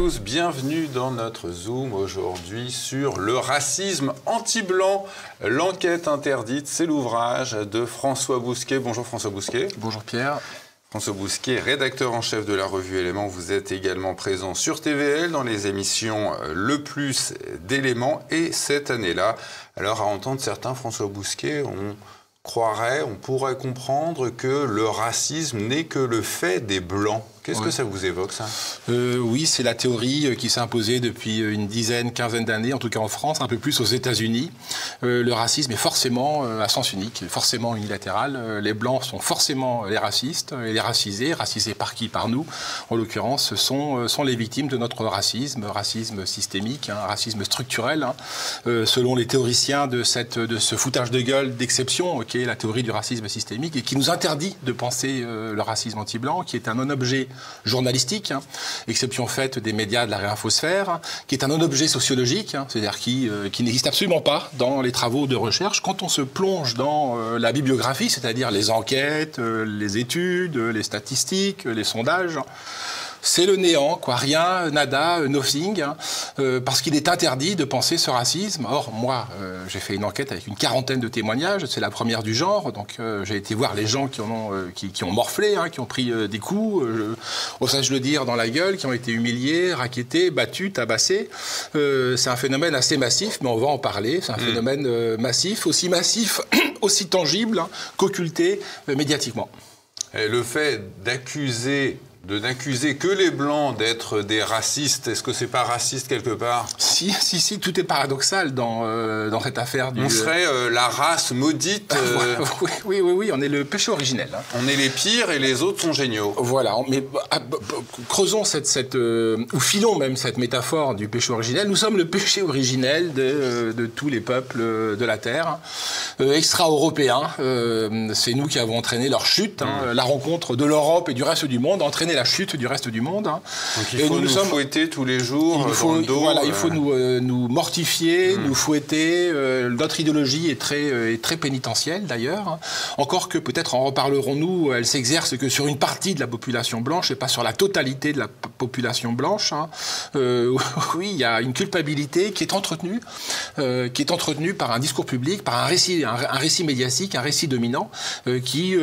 tous, bienvenue dans notre Zoom aujourd'hui sur le racisme anti-blanc. L'enquête interdite, c'est l'ouvrage de François Bousquet. Bonjour François Bousquet. Bonjour Pierre. François Bousquet, rédacteur en chef de la revue Éléments. Vous êtes également présent sur TVL dans les émissions Le Plus d'Éléments. Et cette année-là, alors à entendre certains, François Bousquet, on pourrait comprendre que le racisme n'est que le fait des Blancs. Qu'est-ce que ça vous évoque, ça? Oui, c'est la théorie qui s'est imposée depuis une quinzaine d'années, en tout cas en France, un peu plus aux États-Unis. Le racisme est forcément à sens unique, forcément unilatéral. Les Blancs sont forcément les racistes et les racisés. Racisés par qui? Par nous. En l'occurrence, sont les victimes de notre racisme systémique, racisme structurel. Selon les théoriciens de ce foutage de gueule d'exception, qui est la théorie du racisme systémique, et qui nous interdit de penser le racisme anti-blanc, qui est un non-objet journalistique, exception faite des médias de la réinfosphère, qui est un non-objet sociologique, c'est-à-dire qui n'existe absolument pas dans les travaux de recherche. Quand on se plonge dans la bibliographie, c'est-à-dire les enquêtes, les études, les statistiques, les sondages, c'est le néant, quoi. Rien, nada, nothing, parce qu'il est interdit de penser ce racisme. Or, moi, j'ai fait une enquête avec une quarantaine de témoignages, c'est la première du genre, donc j'ai été voir les gens qui ont morflé, qui ont pris des coups, osais-je le dire, dans la gueule, qui ont été humiliés, rackettés, battus, tabassés. C'est un phénomène assez massif, mais on va en parler. C'est un phénomène massif, aussi tangible qu'occulté médiatiquement. Et le fait n'accuser que les Blancs d'être des racistes, est-ce que c'est pas raciste quelque part? Si, tout est paradoxal dans cette affaire. On serait la race maudite. Oui, on est le péché originel. On est les pires et les autres sont géniaux. Voilà, mais creusons ou filons même cette métaphore du péché originel. Nous sommes le péché originel de tous les peuples de la Terre, extra-européens. C'est nous qui avons entraîné leur chute, la rencontre de l'Europe et du reste du monde, entraîné la chute du reste du monde. Donc il faut nous fouetter tous les jours dans le dos. Voilà, il faut nous mortifier, nous fouetter. Notre idéologie est très pénitentielle d'ailleurs. Encore que peut-être en reparlerons-nous, elle s'exerce que sur une partie de la population blanche et pas sur la totalité de la population blanche. Oui, il y a une culpabilité qui est entretenue par un discours public, par un récit médiatique, un récit dominant qui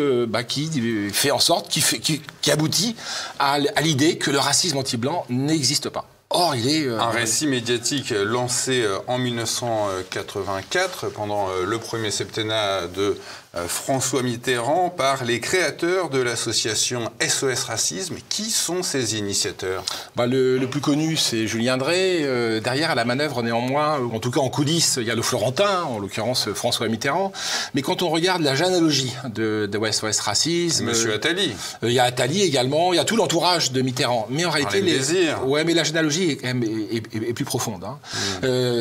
fait en sorte, qui aboutit à l'idée que le racisme anti-blanc n'existe pas. Or, il est... Un récit médiatique lancé en 1984, pendant le premier septennat de François Mitterrand, par les créateurs de l'association SOS Racisme. Qui sont ces initiateurs? Le plus connu, c'est Julien Drey. Derrière, à la manœuvre, néanmoins, en tout cas en coulisses, il y a le Florentin, en l'occurrence François Mitterrand. Mais quand on regarde la généalogie de SOS Racisme... Monsieur Attali. Il y a Attali également, il y a tout l'entourage de Mitterrand. Mais en réalité... Ouais, mais la généalogie est plus profonde.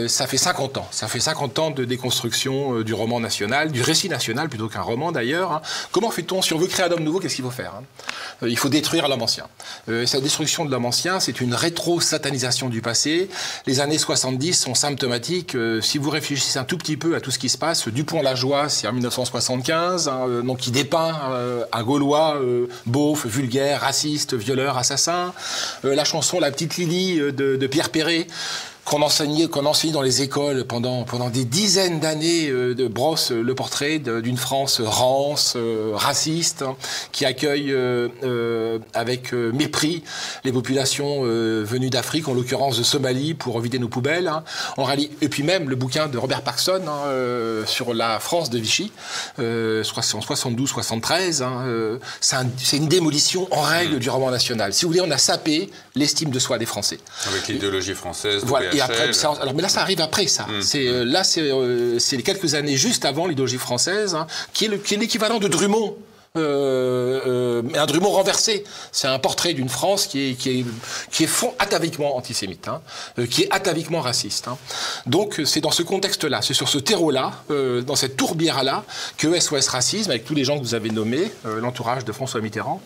Ça fait 50 ans. Ça fait 50 ans de déconstruction du roman national, du récit national, plutôt qu'un roman d'ailleurs. Comment fait-on? Si on veut créer un homme nouveau, qu'est-ce qu'il faut faire? Il faut détruire l'homme ancien. Cette destruction de l'homme ancien, c'est une rétro-satanisation du passé. Les années 70 sont symptomatiques. Si vous réfléchissez un tout petit peu à tout ce qui se passe, Dupont-la-Joie, c'est en 1975, donc qui dépeint un Gaulois beauf, vulgaire, raciste, violeur, assassin. La chanson La Petite Lily de Pierre Perret, qu'on enseignait dans les écoles pendant des dizaines d'années, de brosse le portrait d'une France rance, raciste, qui accueille avec mépris les populations venues d'Afrique, en l'occurrence de Somalie, pour vider nos poubelles. Et puis même le bouquin de Robert Parkson sur la France de Vichy, en 72-73, c'est une démolition en règle du roman national. Si vous voulez, on a sapé l'estime de soi des Français. Avec l'idéologie française. Voilà. Et après, mais là, ça arrive après ça. C'est les quelques années juste avant l'idéologie française, qui est l'équivalent de Drummond. Un Drummond renversé. C'est un portrait d'une France qui est ataviquement antisémite, qui est ataviquement raciste. Donc c'est dans ce contexte-là, c'est sur ce terreau-là, dans cette tourbière-là, que SOS Racisme, avec tous les gens que vous avez nommés, l'entourage de François Mitterrand,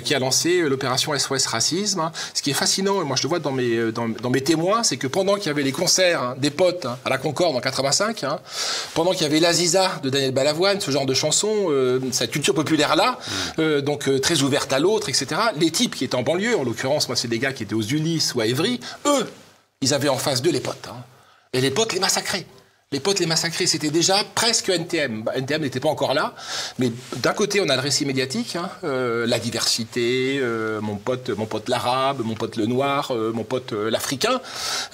qui a lancé l'opération SOS Racisme. Ce qui est fascinant, et moi je le vois dans mes témoins, c'est que pendant qu'il y avait les concerts des potes à la Concorde en 85, pendant qu'il y avait l'Aziza de Daniel Balavoine, ce genre de chansons, cette culture populaire frontière-là, donc très ouverte à l'autre, etc. Les types qui étaient en banlieue, en l'occurrence, moi, c'est des gars qui étaient aux Ulysses ou à Évry, eux, ils avaient en face d'eux les potes. Hein. Et les potes les massacraient. Les potes les massacraient, c'était déjà presque NTM. NTM n'était pas encore là, mais d'un côté, on a le récit médiatique, hein, la diversité, mon pote l'arabe, mon pote le noir, mon pote l'africain.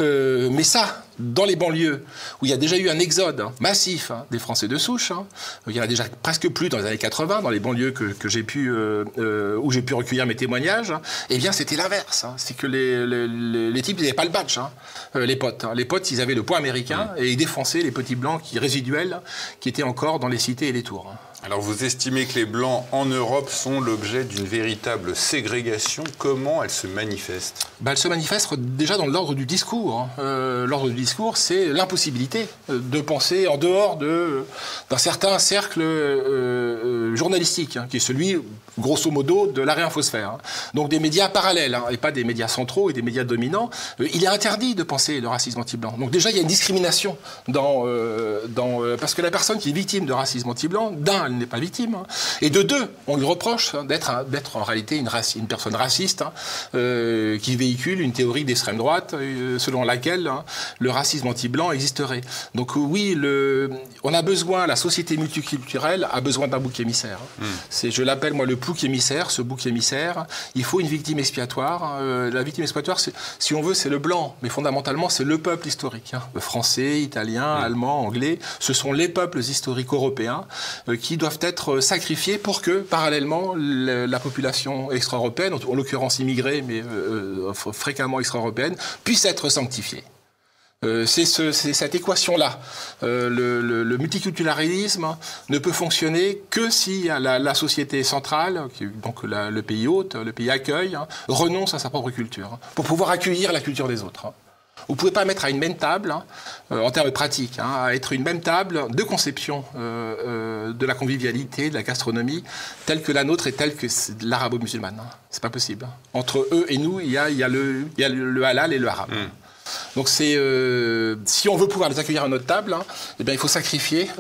Mais ça, dans les banlieues, où il y a déjà eu un exode massif des Français de souche, hein, il y en a déjà presque plus dans les années 80, dans les banlieues que j'ai pu, où j'ai pu recueillir mes témoignages, hein, eh bien, c'était l'inverse. Hein, c'est que les types, ils n'avaient pas le badge, hein, les potes. Hein. Les potes, ils avaient le point américain et ils défonçaient les petits blancs résiduels qui étaient encore dans les cités et les tours. Hein. Alors vous estimez que les Blancs en Europe sont l'objet d'une véritable ségrégation. Comment elle se manifeste ? Elle se manifeste déjà dans l'ordre du discours. Hein. L'ordre du discours, c'est l'impossibilité de penser en dehors d'un certain cercle journalistique, hein, qui est celui, grosso modo, de la réinfosphère. Hein. Donc des médias parallèles, hein, et pas des médias centraux et des médias dominants. Il est interdit de penser le racisme anti-blanc. Donc déjà, il y a une discrimination parce que la personne qui est victime de racisme anti-blanc, elle n'est pas victime. Hein. Et de deux, on lui reproche d'être en réalité une personne raciste, hein, qui véhicule une théorie d'extrême droite selon laquelle, hein, le racisme anti-blanc existerait. Donc oui, on a besoin, la société multiculturelle a besoin d'un bouc émissaire. Hein. Je l'appelle moi le bouc émissaire, ce bouc émissaire. Il faut une victime expiatoire. La victime expiatoire, si on veut, c'est le blanc, mais fondamentalement, c'est le peuple historique. Hein. Le français, italien, allemand, anglais, ce sont les peuples historiques européens qui doivent être sacrifiés pour que, parallèlement, la population extra-européenne, en l'occurrence immigrée, mais fréquemment extra-européenne, puisse être sanctifiée. C'est cette équation-là. Le multiculturalisme ne peut fonctionner que si la société centrale, donc le pays hôte, le pays accueil, hein, renonce à sa propre culture, hein, pour pouvoir accueillir la culture des autres. Hein. Vous ne pouvez pas mettre à une même table, hein, en termes pratiques, hein, à être une même table de conception de la convivialité, de la gastronomie, telle que la nôtre et telle que l'arabo-musulmane. Hein. C'est pas possible. Hein. Entre eux et nous, il y a le halal et le haram. Donc si on veut pouvoir les accueillir à notre table, hein, eh bien, il faut sacrifier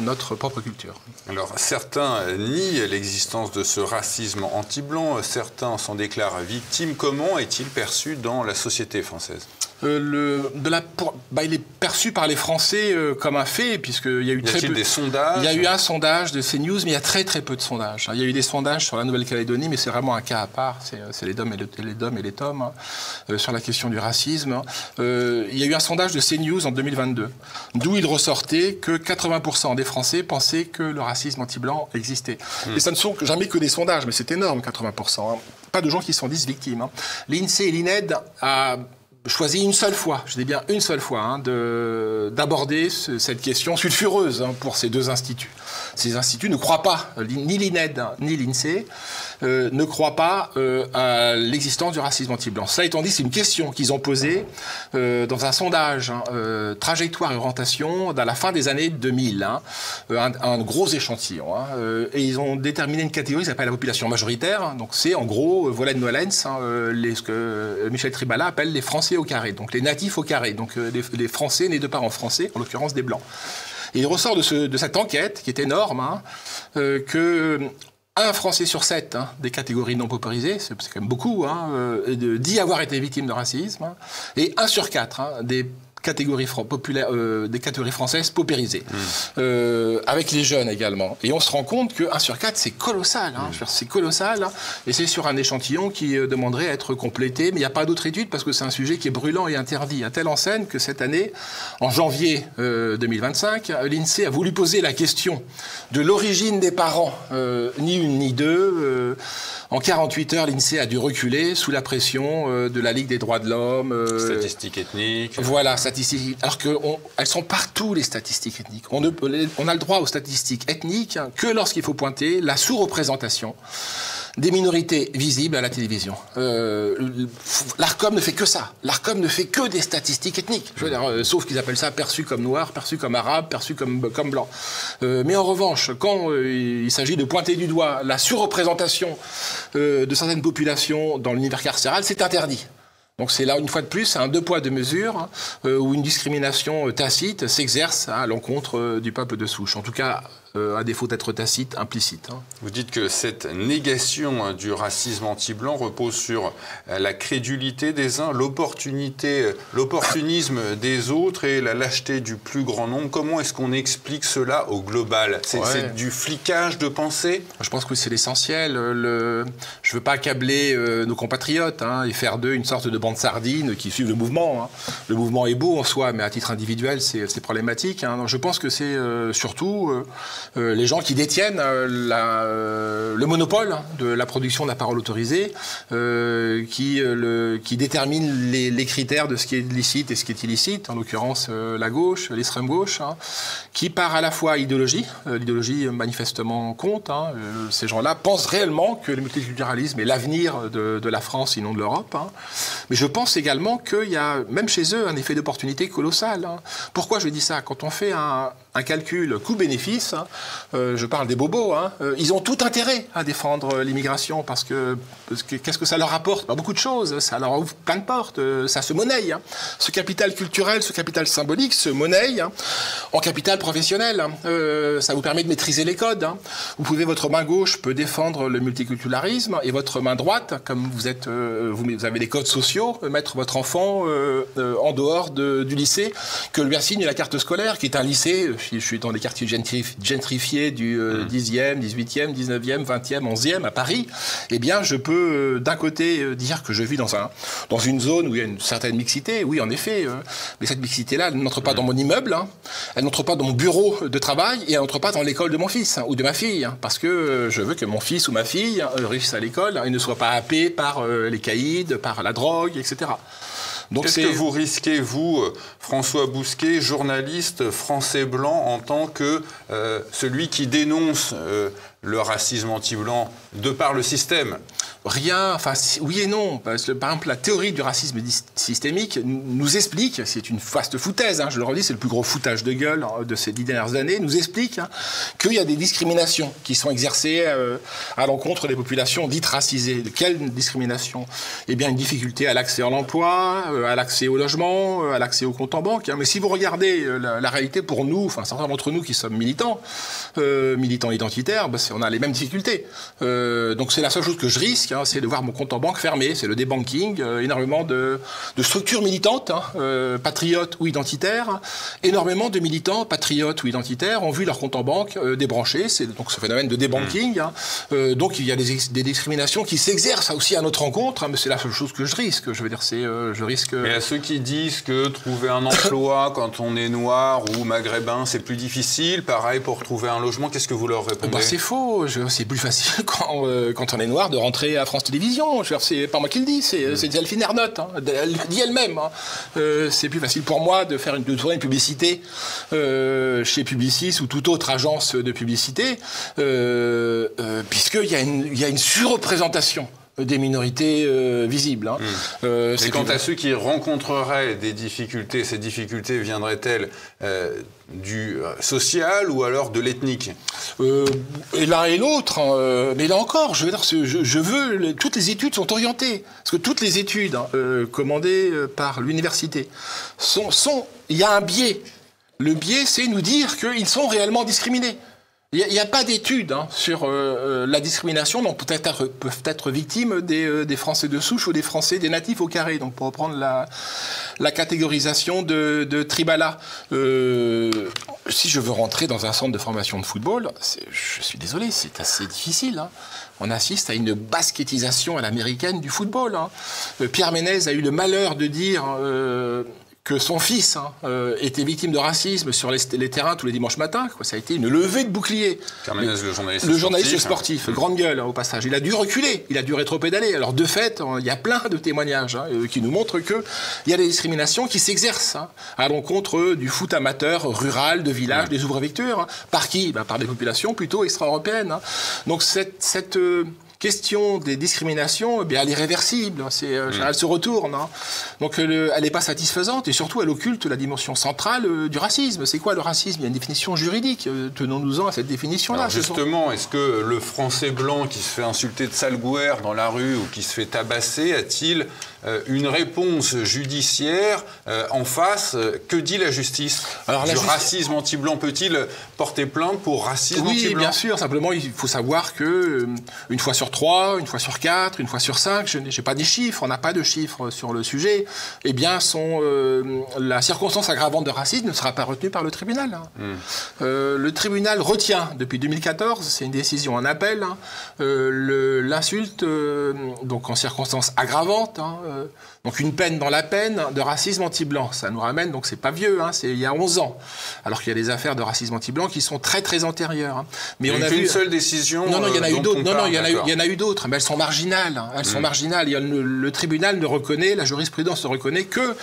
notre propre culture. Alors certains nient l'existence de ce racisme anti-blanc, certains s'en déclarent victimes. Comment est-il perçu dans la société française ? Il est perçu par les Français comme un fait, puisqu'il y a eu des sondages ? Il y a eu un sondage de CNews, mais il y a très très peu de sondages. Il y a eu des sondages sur la Nouvelle-Calédonie, mais c'est vraiment un cas à part. C'est les DOM et les TOM, hein, sur la question du racisme. Il y a eu un sondage de CNews en 2022, d'où il ressortait que 80% des Français pensaient que le racisme anti-blanc existait. Et ça ne sont jamais que des sondages, mais c'est énorme, 80%. Hein. Pas de gens qui s'en disent victimes. Hein. L'INSEE et l'INED a choisi une seule fois, je dis bien une seule fois, hein, d'aborder cette question sulfureuse, hein, pour ces deux instituts. Ces instituts ne croient pas, ni l'INED ni l'INSEE, ne croient pas à l'existence du racisme anti-blanc. Cela étant dit, c'est une question qu'ils ont posée dans un sondage, hein, trajectoire et orientation, dans la fin des années 2000, hein, un gros échantillon. Hein, et ils ont déterminé une catégorie qui s'appelle la population majoritaire. Hein, donc c'est en gros, voilà nolens, hein, ce que Michel Tribala appelle les Français au carré, donc les natifs au carré, donc les Français nés de parents français, en l'occurrence des Blancs. Et il ressort de cette enquête, qui est énorme, hein, que un Français sur 7, hein, des catégories non paupérisées, c'est quand même beaucoup, hein, dit avoir été victime de racisme, hein, et 1 sur 4, hein, des catégories françaises paupérisées, avec les jeunes également. Et on se rend compte que 1 sur 4, c'est colossal. Hein, c'est colossal, hein, et c'est sur un échantillon qui demanderait à être complété, mais il n'y a pas d'autre étude parce que c'est un sujet qui est brûlant et interdit, à telle enseigne que cette année, en janvier 2025, l'INSEE a voulu poser la question de l'origine des parents, ni une ni deux. En 48 heures, l'INSEE a dû reculer sous la pression de la Ligue des droits de l'homme. Statistiques ethniques. Voilà, statistiques. Alors qu'elles sont partout, les statistiques ethniques. On a le droit aux statistiques ethniques, hein, que lorsqu'il faut pointer la sous-représentation des minorités visibles à la télévision. L'ARCOM ne fait que ça. L'ARCOM ne fait que des statistiques ethniques. Je veux dire, sauf qu'ils appellent ça perçu comme noir, perçu comme arabe, perçu comme blanc. Mais en revanche, quand il s'agit de pointer du doigt la surreprésentation de certaines populations dans l'univers carcéral, c'est interdit. Donc c'est là, une fois de plus, un 2 poids 2 mesures, où une discrimination tacite s'exerce à l'encontre du peuple de souche. En tout cas, à défaut d'être tacite, implicite. Vous dites que cette négation du racisme anti-blanc repose sur la crédulité des uns, l'opportunisme des autres et la lâcheté du plus grand nombre. Comment est-ce qu'on explique cela au global? C'est du flicage de pensée? Je pense que c'est l'essentiel. Je ne veux pas accabler nos compatriotes et faire d'eux une sorte de bande sardine qui suivent le mouvement. Le mouvement est beau en soi, mais à titre individuel, c'est problématique. Donc je pense que c'est surtout les gens qui détiennent le monopole de la production de la parole autorisée, qui déterminent les critères de ce qui est licite et ce qui est illicite, en l'occurrence la gauche, l'extrême gauche, qui par à la fois idéologie, l'idéologie manifestement compte, ces gens-là pensent réellement que le multiculturalisme est l'avenir de la France, sinon de l'Europe. Mais je pense également qu'il y a, même chez eux, un effet d'opportunité colossal. Pourquoi je dis ça? Quand on fait un calcul coût-bénéfice, je parle des bobos, ils ont tout intérêt à défendre l'immigration parce que qu'est-ce que ça leur apporte? Beaucoup de choses, ça leur ouvre plein de portes, ça se monnaie. Ce capital culturel, ce capital symbolique se monnaie en capital professionnel. Ça vous permet de maîtriser les codes. Vous pouvez, votre main gauche peut défendre le multiculturalisme et votre main droite, comme vous avez des codes sociaux, mettre votre enfant en dehors du lycée que lui assigne la carte scolaire, qui est un lycée. Je suis dans des quartiers gentrifiés du 10e, 18e, 19e, 20e, 11e à Paris. Eh bien, je peux d'un côté dire que je vis dans une zone où il y a une certaine mixité. Oui, en effet. Mais cette mixité-là, elle n'entre pas dans mon immeuble, elle n'entre pas dans mon bureau de travail et elle n'entre pas dans l'école de mon fils ou de ma fille. Parce que je veux que mon fils ou ma fille réussisse à l'école et ne soit pas happé par les caïds, par la drogue, etc. Qu'est-ce que vous risquez, vous, François Bousquet, journaliste français blanc, en tant que celui qui dénonce le racisme anti-blanc de par le système? Rien, enfin oui et non. Parce que, par exemple, la théorie du racisme systémique nous explique, c'est une vaste foutaise, je le redis, c'est le plus gros foutage de gueule de ces 10 dernières années, nous explique qu'il y a des discriminations qui sont exercées à l'encontre des populations dites racisées. De quelle discrimination? Eh bien, une difficulté à l'accès à l'emploi, à l'accès au logement, à l'accès au compte en banque. Mais si vous regardez la réalité pour nous, enfin certains d'entre nous qui sommes militants identitaires, on a les mêmes difficultés. Donc c'est la seule chose que je risque, c'est de voir mon compte en banque fermé, c'est le débanking, énormément de structures militantes, patriotes ou identitaires, énormément de militants patriotes ou identitaires ont vu leur compte en banque débranché, c'est donc ce phénomène de débanking. Donc il y a des discriminations qui s'exercent aussi à notre rencontre, mais c'est la seule chose que je risque. Je veux dire, je risque. Mais à ceux qui disent que trouver un emploi quand on est noir ou maghrébin, c'est plus difficile, pareil pour trouver un logement, qu'est-ce que vous leur répondez? C'est faux, c'est plus facile quand on est noir de rentrer à France Télévisions. C'est pas moi qui le dis, c'est Delphine Ernotte. Elle le dit elle-même. C'est plus facile pour moi de tourner une publicité chez Publicis ou toute autre agence de publicité, puisqu'il y a une surreprésentation des minorités visibles. Et quant à ceux qui rencontreraient des difficultés, ces difficultés viendraient-elles du social ou alors de l'ethnique? Et l'un et l'autre. Mais là encore, je veux dire, toutes les études sont orientées. Parce que toutes les études commandées par l'université il y a un biais. Le biais, c'est nous dire qu'ils sont réellement discriminés. Il n'y a pas d'études sur la discrimination dont peuvent être victimes des Français de souche ou des natifs au carré. Donc pour reprendre la catégorisation de Tribala, si je veux rentrer dans un centre de formation de football, je suis désolé, c'est assez difficile. On assiste à une baskettisation à l'américaine du football. Pierre Ménez a eu le malheur de dire que son fils était victime de racisme sur les terrains tous les dimanches matins. Ça a été une levée de bouclier. Carmenez, le journaliste sportif, grande gueule au passage. Il a dû reculer, il a dû rétropédaler. Alors de fait, il y a plein de témoignages qui nous montrent qu'il y a des discriminations qui s'exercent à l'encontre du foot amateur rural, de village, des ouvre-victures. Par qui? Par des populations plutôt extra-européennes. Donc cette question des discriminations, elle est réversible, elle se retourne. Donc elle n'est pas satisfaisante et surtout elle occulte la dimension centrale du racisme. C'est quoi le racisme? Il y a une définition juridique. Tenons-nous-en à cette définition-là. Alors justement, est-ce que le Français blanc qui se fait insulter de sale gouère dans la rue ou qui se fait tabasser a-t-il une réponse judiciaire en face? Que dit la justice? Alors, racisme anti-blanc peut-il porter plainte pour racisme anti-blanc? Oui, bien sûr. Simplement, il faut savoir que une fois sur 3, une fois sur 4, une fois sur 5, je n'ai pas des chiffres, on n'a pas de chiffres sur le sujet, eh bien, la circonstance aggravante de racisme ne sera pas retenue par le tribunal. Le tribunal retient, depuis 2014, c'est une décision en appel, l'insulte, donc en circonstance aggravante, donc une peine dans la peine de racisme anti-blanc. Ça nous ramène, donc c'est pas vieux, c'est il y a 11 ans. Alors qu'il y a des affaires de racisme anti-blanc qui sont très très antérieures. Mais on a vu une seule décision. Non, il y en a eu d'autres. Non, il y en a eu d'autres, mais elles sont marginales. Elles sont marginales. Le tribunal ne reconnaît, la jurisprudence ne reconnaît que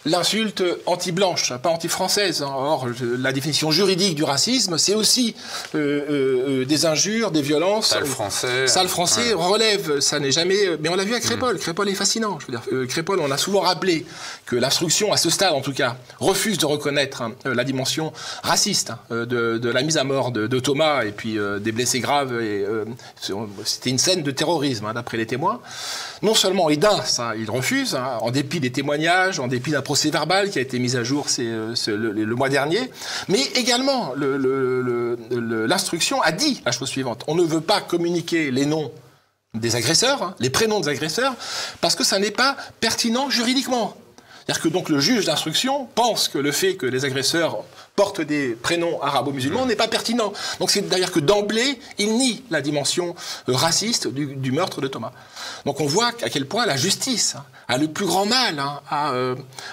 l'insulte anti-blanche, pas anti-française. Or, la définition juridique du racisme, c'est aussi des injures, des violences. Sale français. Sale français relève, ça n'est jamais... Mais on l'a vu à Crépol. Crépol est fascinant. Je veux dire, Crépol, on a souvent rappelé que l'instruction, à ce stade en tout cas, refuse de reconnaître la dimension raciste de la mise à mort de Thomas et puis des blessés graves. C'était une scène de terrorisme, d'après les témoins. Non seulement Hédin, ça, il refuse, en dépit des témoignages, en dépit d'un procès verbal qui a été mis à jour le mois dernier, mais également l'instruction a dit la chose suivante: on ne veut pas communiquer les noms des agresseurs, les prénoms des agresseurs, parce que ça n'est pas pertinent juridiquement. C'est-à-dire que donc le juge d'instruction pense que le fait que les agresseurs portent des prénoms arabo-musulmans n'est pas pertinent. Donc c'est d'ailleurs que d'emblée, il nie la dimension raciste du meurtre de Thomas. Donc on voit à quel point la justice a le plus grand mal à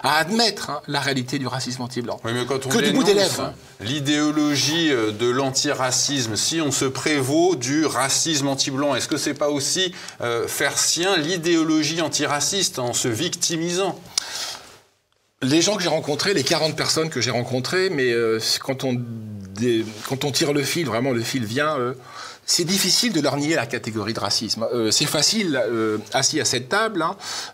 admettre la réalité du racisme anti-blanc. Oui, mais quand on dénonce l'idéologie de l'antiracisme, si on se prévaut du racisme anti-blanc, est-ce que c'est pas aussi faire sien l'idéologie antiraciste en se victimisant? Les gens que j'ai rencontrés, les 40 personnes que j'ai rencontrées, mais quand on tire le fil, vraiment le fil vient... c'est difficile de leur nier la catégorie de racisme. C'est facile, assis à cette table,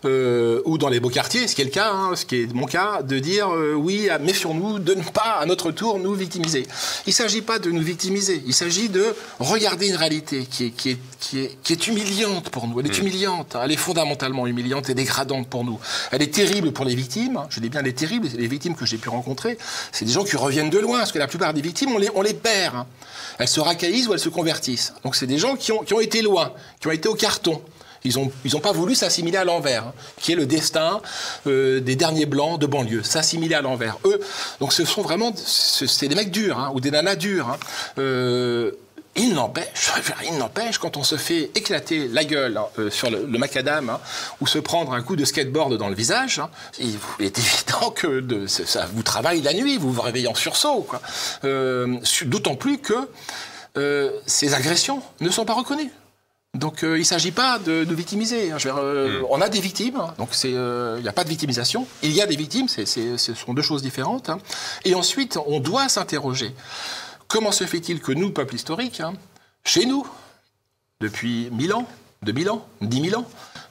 ou dans les beaux quartiers, ce qui est le cas, ce qui est mon cas, de dire oui, méfions-nous de ne pas, à notre tour, nous victimiser. Il ne s'agit pas de nous victimiser, il s'agit de regarder une réalité qui est humiliante pour nous. Elle est humiliante, elle est fondamentalement humiliante et dégradante pour nous. Elle est terrible pour les victimes, je dis bien elle est terrible, les victimes que j'ai pu rencontrer, c'est des gens qui reviennent de loin, parce que la plupart des victimes, on les perd. Elles se racaillisent ou elles se convertissent. Donc c'est des gens qui ont été loin, qui ont été au carton. Ils ont pas voulu s'assimiler à l'envers, qui est le destin des derniers blancs de banlieue, s'assimiler à l'envers. Eux, donc ce sont vraiment, c'est des mecs durs, ou des nanas dures. Il n'empêche, quand on se fait éclater la gueule sur le macadam, ou se prendre un coup de skateboard dans le visage, il est évident que ça vous travaille la nuit, vous vous réveillez en sursaut, quoi. D'autant plus que ces agressions ne sont pas reconnues. Donc il ne s'agit pas de victimiser. On a des victimes, donc il n'y a pas de victimisation. Il y a des victimes, ce sont deux choses différentes. Et ensuite, on doit s'interroger. Comment se fait-il que nous, peuple historique, chez nous, depuis 1000 ans, 2000 ans, 10 000 ans,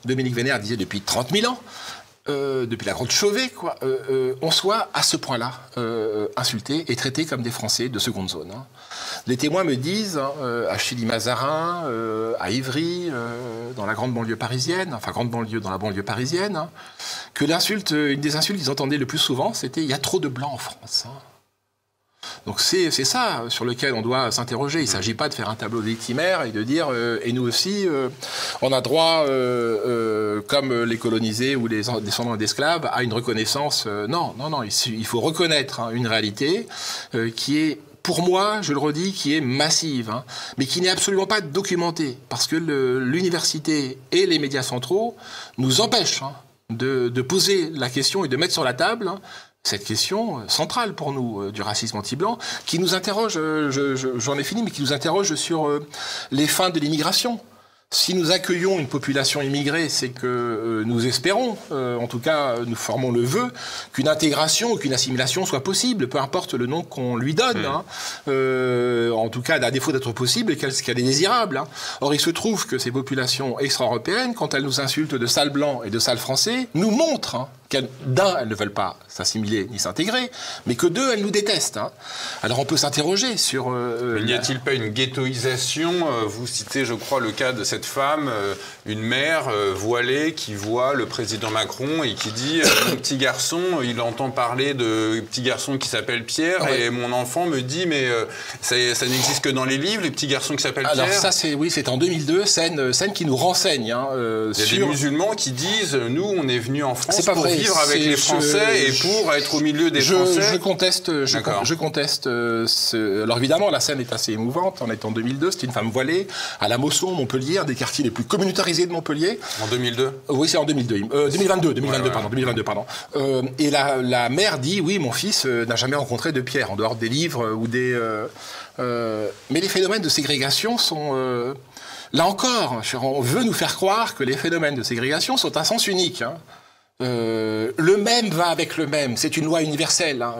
Dominique Vénère disait depuis 30 000 ans, depuis la grotte Chauvet, on soit à ce point-là insultés et traités comme des Français de seconde zone. Les témoins me disent, à Chilly-Mazarin, à Ivry, dans la grande banlieue parisienne, enfin grande banlieue dans la banlieue parisienne, que une des insultes qu'ils entendaient le plus souvent, c'était « il y a trop de blancs en France ». Donc c'est ça sur lequel on doit s'interroger. Il ne s'agit pas de faire un tableau victimaire et de dire et nous aussi on a droit comme les colonisés ou les descendants d'esclaves à une reconnaissance. Non, il faut reconnaître une réalité qui est, pour moi, je le redis, qui est massive, mais qui n'est absolument pas documentée, parce que l'université et les médias centraux nous empêchent de poser la question et de mettre sur la table cette question centrale pour nous du racisme anti-blanc, qui nous interroge, j'en ai fini, mais qui nous interroge sur les fins de l'immigration. Si nous accueillons une population immigrée, c'est que nous espérons, en tout cas nous formons le vœu, qu'une intégration ou qu'une assimilation soit possible, peu importe le nom qu'on lui donne, en tout cas à défaut d'être possible, qu'elle est désirable. Or il se trouve que ces populations extra-européennes, quand elles nous insultent de sales blancs et de sales français, nous montrent D'un, elles ne veulent pas s'assimiler ni s'intégrer, mais que deux, elles nous détestent. Hein. Alors on peut s'interroger sur... N'y a-t-il pas une ghettoisation? Vous citez, je crois, le cas de cette femme, une mère voilée qui voit le président Macron et qui dit mon petit garçon, il entend parler de petit garçon qui s'appelle Pierre, et mon enfant me dit mais ça n'existe que dans les livres, les petits garçons qui s'appellent Pierre. Alors ça, c'est en 2002, scène qui nous renseigne. Hein, il y a des musulmans qui disent nous, on est venus en France pour vrai. Vivre avec les Français et pour être au milieu des Français. Je conteste. Alors évidemment, la scène est assez émouvante. On est en 2002, c'est une femme voilée à la Mosson, Montpellier, un des quartiers les plus communautarisés de Montpellier. En 2002 ? Oui, c'est en 2002. 2022, pardon. Et la mère dit, oui, mon fils n'a jamais rencontré de Pierre, en dehors des livres ou des... mais les phénomènes de ségrégation sont... là encore, on veut nous faire croire que les phénomènes de ségrégation sont un sens unique. Hein. Le même va avec le même, c'est une loi universelle. Hein.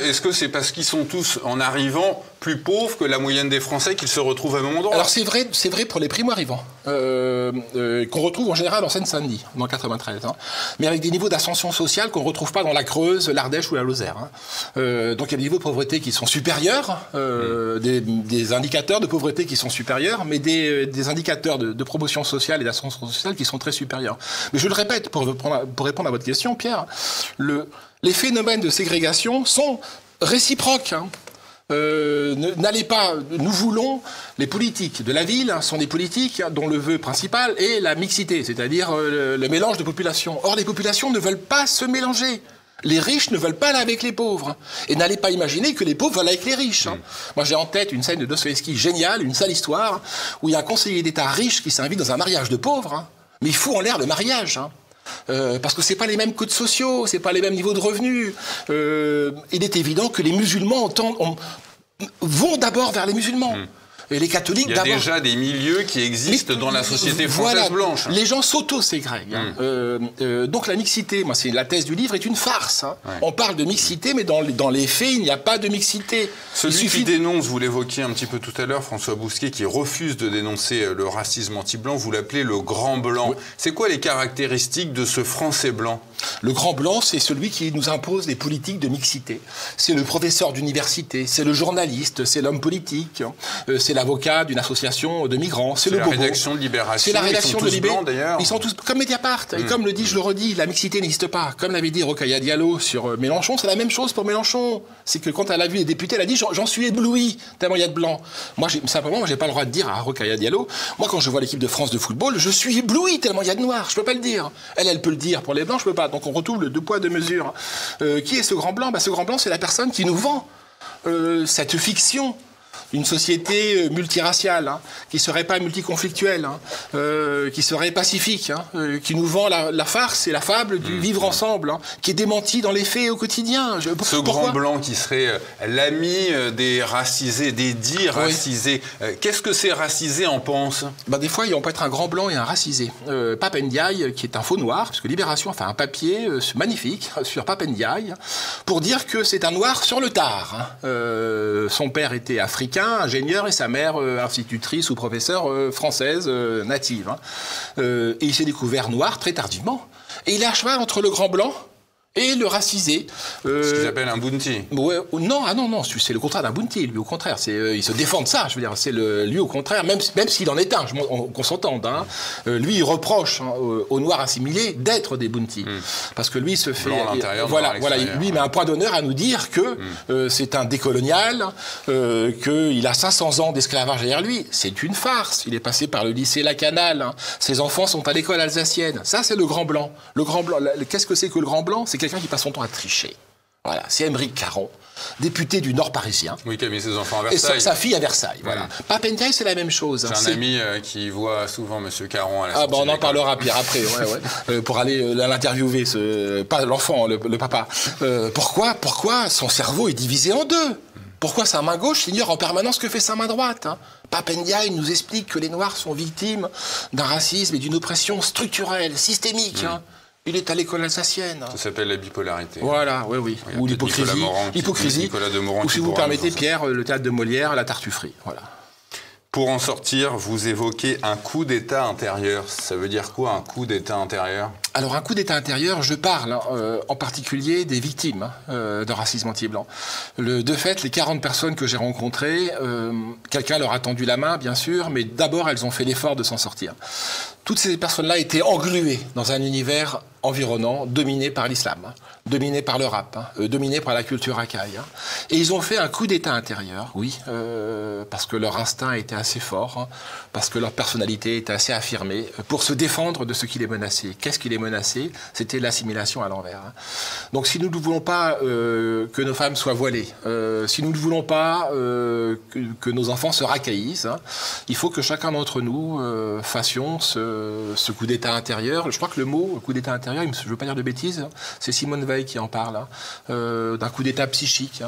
Est-ce que c'est parce qu'ils sont tous, en arrivant, plus pauvres que la moyenne des Français qu'ils se retrouvent à un même endroit? Alors c'est vrai pour les primo-arrivants, qu'on retrouve en général en Seine-Saint-Denis, dans 93, hein, mais avec des niveaux d'ascension sociale qu'on ne retrouve pas dans la Creuse, l'Ardèche ou la Lozère. Hein. Donc il y a des niveaux de pauvreté qui sont supérieurs, des indicateurs de pauvreté qui sont supérieurs, mais des indicateurs de promotion sociale et d'ascension sociale qui sont très supérieurs. Mais je le répète, pour répondre à votre question, Pierre, les phénomènes de ségrégation sont réciproques. Hein. N'allez pas, nous voulons, les politiques de la ville sont des politiques dont le vœu principal est la mixité, c'est-à-dire le mélange de populations. Or, les populations ne veulent pas se mélanger. Les riches ne veulent pas aller avec les pauvres. Et n'allez pas imaginer que les pauvres veulent avec les riches. Hein. Moi, j'ai en tête une scène de Dostoïevski géniale, une sale histoire, où il y a un conseiller d'État riche qui s'invite dans un mariage de pauvres, hein, mais il fout en l'air le mariage. Hein. Parce que c'est pas les mêmes codes sociaux, c'est pas les mêmes niveaux de revenus. Il est évident que les musulmans vont d'abord vers les musulmans. Et les catholiques, il y a déjà des milieux qui existent dans la société française blanche. Les gens s'auto-ségrèguent. Donc la mixité, moi c'est la thèse du livre, est une farce. Hein. Ouais. On parle de mixité, mais dans les faits, il n'y a pas de mixité. Celui qui dénonce, vous l'évoquiez un petit peu tout à l'heure, François Bousquet, qui refuse de dénoncer le racisme anti-blanc, vous l'appelez le grand blanc. Oui. C'est quoi les caractéristiques de ce Français blanc? Le grand blanc, c'est celui qui nous impose des politiques de mixité. C'est le professeur d'université, c'est le journaliste, c'est l'homme politique, c'est l'avocat d'une association de migrants, c'est le bobo. C'est la rédaction de Libération. C'est la rédaction de Libération, d'ailleurs. Ils sont tous comme Mediapart. Et comme le dis, je le redis, la mixité n'existe pas. Comme l'avait dit Rokhaya Diallo sur Mélenchon, c'est la même chose pour Mélenchon. C'est que quand elle a vu les députés, elle a dit j'en suis ébloui tellement il y a de blancs. Moi, j'ai pas le droit de dire à Rokhaya Diallo. Moi, quand je vois l'équipe de France de football, je suis ébloui tellement il y a de noirs. Je peux pas le dire. Elle peut le dire pour les blancs, je peux pas. Donc on retrouve le deux poids deux mesures. Qui est ce grand blanc? Ce grand blanc, c'est la personne qui nous vend cette fiction. Une société multiraciale, hein, qui serait pas multiconflictuelle, hein, qui serait pacifique, hein, qui nous vend la farce et la fable du vivre ensemble, hein, qui est démentie dans les faits au quotidien. Ce grand blanc qui serait l'ami des racisés, des dits racisés. Qu'est-ce que ces racisés en pensent? Des fois, on peut être un grand blanc et un racisé. Pape Ndiaye, qui est un faux noir, parce que Libération a fait un papier magnifique sur Pape Ndiaye, pour dire que c'est un noir sur le tard. Hein. Son père était africain, ingénieur, et sa mère institutrice ou professeure française native. Hein. Et il s'est découvert noir très tardivement. Et il est à cheval entre le grand blanc et le racisé. Ce qu'ils appellent un bounty. Ouais, non, c'est le contraire d'un bounty, lui au contraire. Il se défend de ça, je veux dire. Lui au contraire, même s'il en est un, qu'on s'entende. Hein, lui, il reproche aux Noirs assimilés d'être des bounty. Parce que lui, il se fait... Voilà, lui, il met un point d'honneur à nous dire que c'est un décolonial, qu'il a 500 ans d'esclavage derrière lui. C'est une farce. Il est passé par le lycée Lacanal. Hein. Ses enfants sont à l'école alsacienne. Ça, c'est le grand blanc. Le grand blanc. Qu'est-ce que c'est que le grand blanc? C'est quelqu'un qui passe son temps à tricher. Voilà, c'est Aymeric Caron, député du Nord parisien. Oui, qui a mis ses enfants à Versailles. Et sa fille à Versailles, voilà. Pape Ndiaye, c'est la même chose. J'ai un ami qui voit souvent M. Caron à la sortie. On en parlera, Pierre, après, pour aller l'interviewer, pas l'enfant, le papa. Pourquoi son cerveau est divisé en deux? Pourquoi sa main gauche ignore en permanence ce que fait sa main droite? Hein? Pape Ndiaye nous explique que les Noirs sont victimes d'un racisme et d'une oppression structurelle, systémique. Hein? Il est à l'école alsacienne. Ça s'appelle la bipolarité. Voilà, oui. Ou l'hypocrisie. Ou si vous permettez, Pierre, le théâtre de Molière, la Tartufferie. Voilà. Pour en sortir, vous évoquez un coup d'État intérieur. Ça veut dire quoi, un coup d'État intérieur? Alors, un coup d'État intérieur, je parle en particulier des victimes de racisme anti-blanc. De fait, les 40 personnes que j'ai rencontrées, quelqu'un leur a tendu la main, bien sûr, mais d'abord, elles ont fait l'effort de s'en sortir. Toutes ces personnes-là étaient engluées dans un univers environnant, dominé par l'islam, dominé par le rap, dominé par la culture racaille. Et ils ont fait un coup d'État intérieur, oui, parce que leur instinct était assez fort, parce que leur personnalité était assez affirmée, pour se défendre de ce qui les menaçait. Qu'est-ce qui les menaçait? C'était l'assimilation à l'envers. Donc si nous ne voulons pas que nos femmes soient voilées, si nous ne voulons pas que nos enfants se racaillissent, il faut que chacun d'entre nous fassions ce coup d'État intérieur. Je crois que le mot coup d'État intérieur, je ne veux pas dire de bêtises, c'est Simone Veil qui en parle, d'un coup d'état psychique.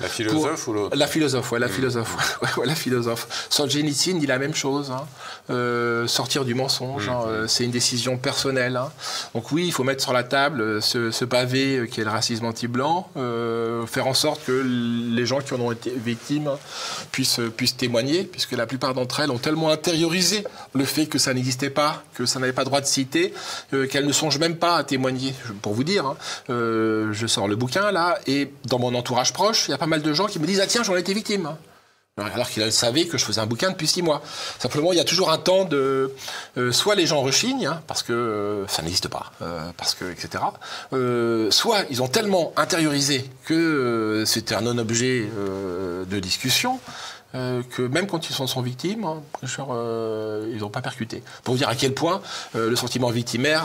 La philosophe ou l'autre? La philosophe, ouais, la philosophe. Ouais, la philosophe. Solzhenitsyn dit la même chose, sortir du mensonge, c'est une décision personnelle. Donc oui, il faut mettre sur la table ce pavé qui est le racisme anti-blanc, faire en sorte que les gens qui en ont été victimes puissent témoigner, puisque la plupart d'entre elles ont tellement intériorisé le fait que ça n'existait pas, que ça n'avait pas droit de citer, qu'elles ne songent même pas à témoigner. Pour vous dire, je sors le bouquin là, et dans mon entourage proche, il y a pas mal de gens qui me disent « Ah tiens, j'en ai été victime ». Alors qu'ils savaient que je faisais un bouquin depuis 6 mois. Simplement, il y a toujours un temps de... soit les gens rechignent, parce que ça n'existe pas, parce que, etc. Soit ils ont tellement intériorisé que c'était un non-objet de discussion, que même quand ils sont victimes, ils n'ont pas percuté. Pour vous dire à quel point le sentiment victimaire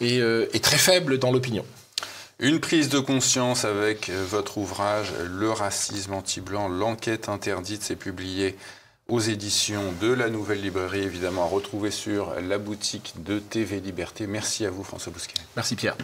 est très faible dans l'opinion. Une prise de conscience avec votre ouvrage « Le racisme anti-blanc, l'enquête interdite », c'est publié aux éditions de la Nouvelle Librairie, évidemment à retrouver sur la boutique de TV Liberté. Merci à vous François Bousquet. Merci Pierre.